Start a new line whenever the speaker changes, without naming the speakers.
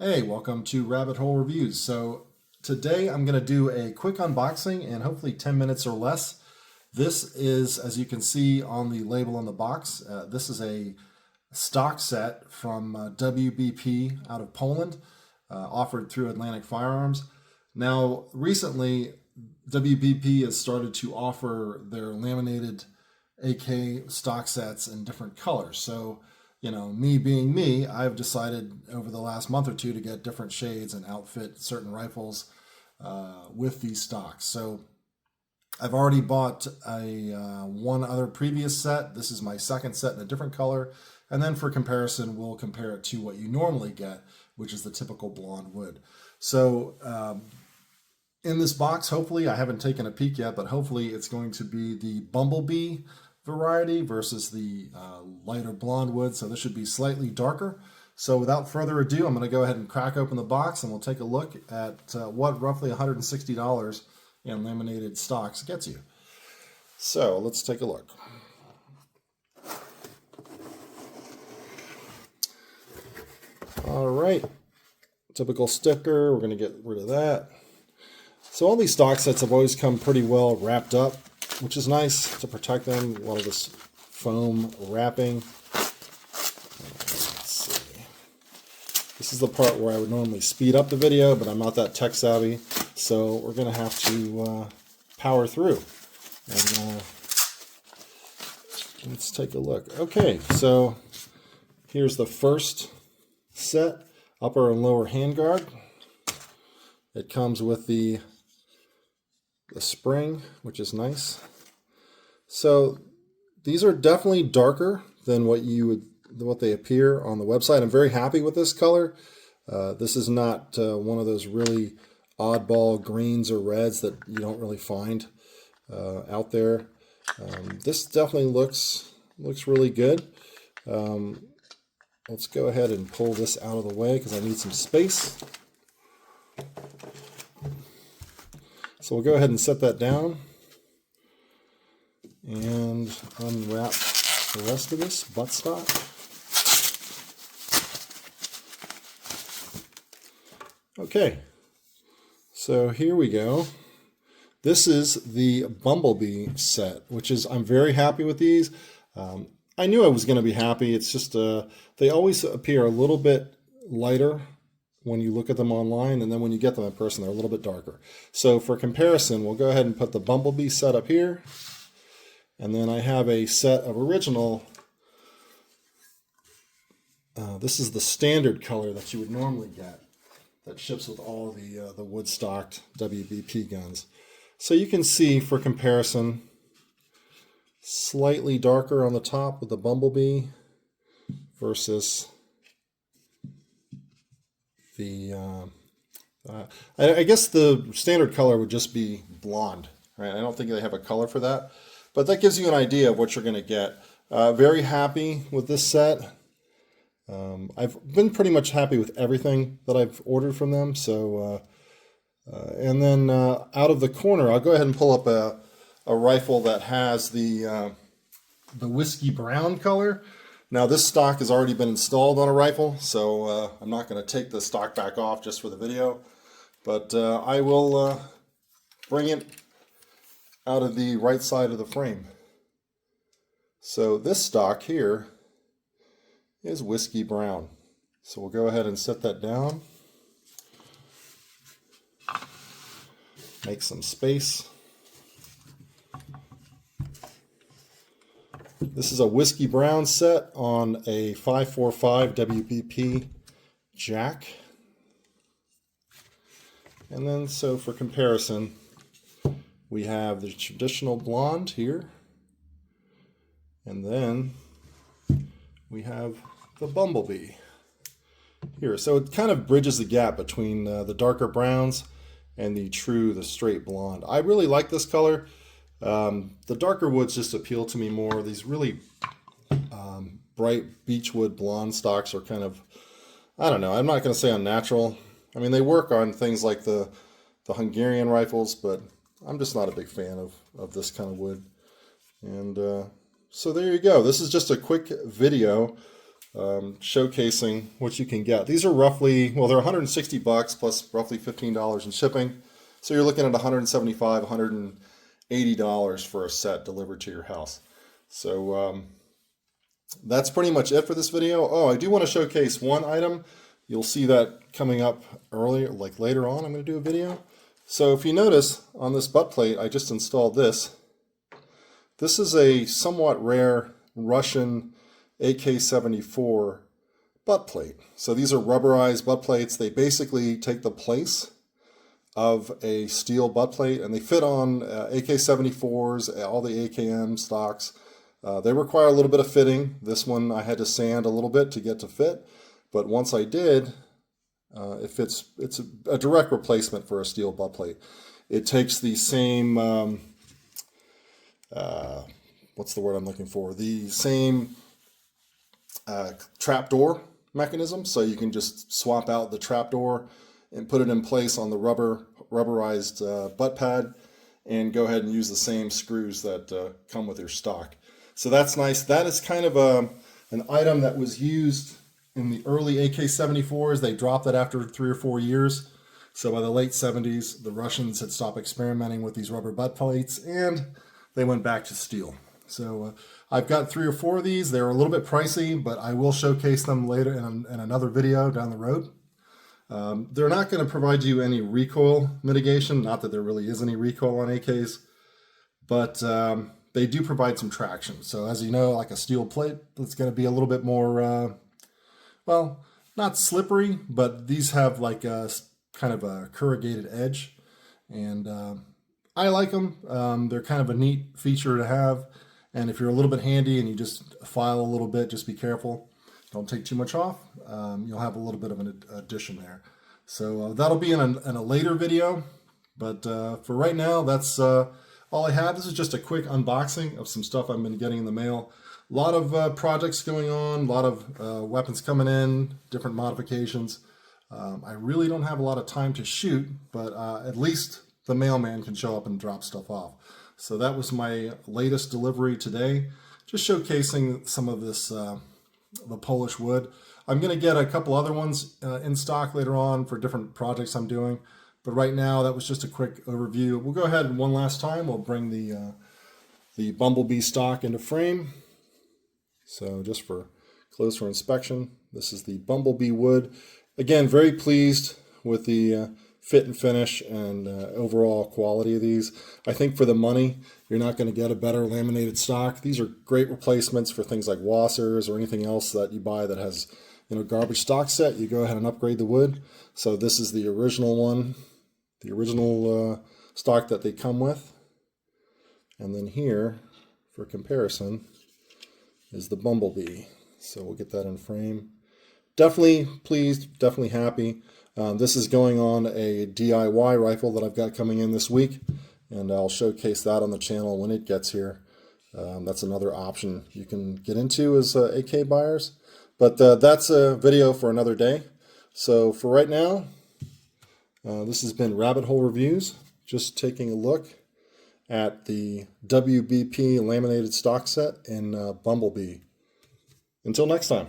Hey, welcome to Rabbit Hole Reviews. So today I'm going to do a quick unboxing in hopefully 10 minutes or less. This is, as you can see on the label on the box, this is a stock set from WBP out of Poland, offered through Atlantic Firearms. Now, recently, WBP has started to offer their laminated AK stock sets in different colors. So me being me, I've decided over the last month or two to get different shades and outfit certain rifles with these stocks. So I've already bought one other previous set. This is my second set in a different color. And then for comparison, we'll compare it to what you normally get, which is the typical blonde wood. So in this box, hopefully, I haven't taken a peek yet, but hopefully it's going to be the Bumblebee variety versus the lighter blonde wood. So this should be slightly darker. So without further ado, I'm going to go ahead and crack open the box and we'll take a look at what roughly $160 in laminated stocks gets you. So let's take a look. All right, typical sticker, we're going to get rid of that. So all these stock sets have always come pretty well wrapped up, which is nice to protect them. A lot of this foam wrapping. Let's see. This is the part where I would normally speed up the video, but I'm not that tech savvy, so we're going to have to power through. And let's take a look. Okay, so here's the first set, upper and lower handguard. It comes with the spring, which is nice. So these are definitely darker than what they appear on the website. I'm very happy with this color. This is not one of those really oddball greens or reds that you don't really find out there. This definitely looks really good. Let's go ahead and pull this out of the way because I need some space. So we'll go ahead and set that down and unwrap the rest of this buttstock. Okay, so here we go. This is the Bumblebee set, which is, I'm very happy with these. I knew I was going to be happy. It's just, they always appear a little bit lighter when you look at them online, and then when you get them in person, they're a little bit darker. So for comparison, we'll go ahead and put the Bumblebee set up here, and then I have a set of original. This is the standard color that you would normally get that ships with all the wood-stocked WBP guns. So you can see, for comparison, slightly darker on the top with the Bumblebee versus I guess the standard color would just be blonde, right? I don't think they have a color for that, but that gives you an idea of what you're going to get. Very happy with this set. I've been pretty much happy with everything that I've ordered from them. So, and then out of the corner, I'll go ahead and pull up a rifle that has the whiskey brown color. Now this stock has already been installed on a rifle, so I'm not going to take the stock back off just for the video, but I will bring it out of the right side of the frame. So this stock here is whiskey brown. So we'll go ahead and set that down. Make some space. This is a whiskey brown set on a 545 WBP jack. And then, so for comparison, we have the traditional blonde here. And then we have the Bumblebee here. So it kind of bridges the gap between the darker browns and the straight blonde. I really like this color. The darker woods just appeal to me more. These really bright beechwood blonde stocks are kind of, I don't know, I'm not going to say unnatural. I mean, they work on things like the Hungarian rifles, but I'm just not a big fan of this kind of wood. And so there you go. This is just a quick video showcasing what you can get. These are roughly, well, they're 160 bucks plus roughly $15 in shipping. So you're looking at $175, $180 for a set delivered to your house. So that's pretty much it for this video. Oh, I do want to showcase one item. You'll see that coming up earlier, like later on, I'm going to do a video. So if you notice on this butt plate, I just installed this. This is a somewhat rare Russian AK-74 butt plate. So these are rubberized butt plates. They basically take the place of a steel butt plate, and they fit on AK-74s, all the AKM stocks. They require a little bit of fitting. This one I had to sand a little bit to get to fit, but once I did, it fits. It's a direct replacement for a steel butt plate. It takes the same, what's the word I'm looking for? The same trapdoor mechanism, so you can just swap out the trapdoor and put it in place on the rubberized butt pad and go ahead and use the same screws that come with your stock. So that's nice. That is kind of an item that was used in the early AK-74s. They dropped it after 3 or 4 years. So by the late 70s, the Russians had stopped experimenting with these rubber butt plates and they went back to steel. So I've got 3 or 4 of these. They're a little bit pricey, but I will showcase them later in another video down the road. They're not going to provide you any recoil mitigation, not that there really is any recoil on AKs, but they do provide some traction. So as you know, like a steel plate, it's going to be a little bit more, well, not slippery, but these have like a kind of a corrugated edge, and I like them. They're kind of a neat feature to have, and if you're a little bit handy and you just file a little bit, just be careful. Don't take too much off. You'll have a little bit of an addition there. So that'll be in a later video, but for right now, that's all I have. This is just a quick unboxing of some stuff I've been getting in the mail. A lot of projects going on, a lot of weapons coming in, different modifications. I really don't have a lot of time to shoot, but at least the mailman can show up and drop stuff off. So that was my latest delivery today, just showcasing some of this the Polish wood. I'm going to get a couple other ones in stock later on for different projects I'm doing. But right now, that was just a quick overview. We'll go ahead and one last time, we'll bring the Bumblebee stock into frame. So just for closer inspection, this is the Bumblebee wood. Again, very pleased with the fit and finish and overall quality of these. I think for the money, you're not going to get a better laminated stock. These are great replacements for things like Wassers or anything else that you buy that has, you know, garbage stock set. You go ahead and upgrade the wood. So this is the original one, the original stock that they come with. And then here, for comparison, is the Bumblebee. So we'll get that in frame. Definitely pleased, definitely happy. This is going on a DIY rifle that I've got coming in this week, and I'll showcase that on the channel when it gets here. That's another option you can get into as AK buyers. But that's a video for another day. So for right now, this has been Rabbit Hole Reviews, just taking a look at the WBP laminated stock set in Bumblebee. Until next time.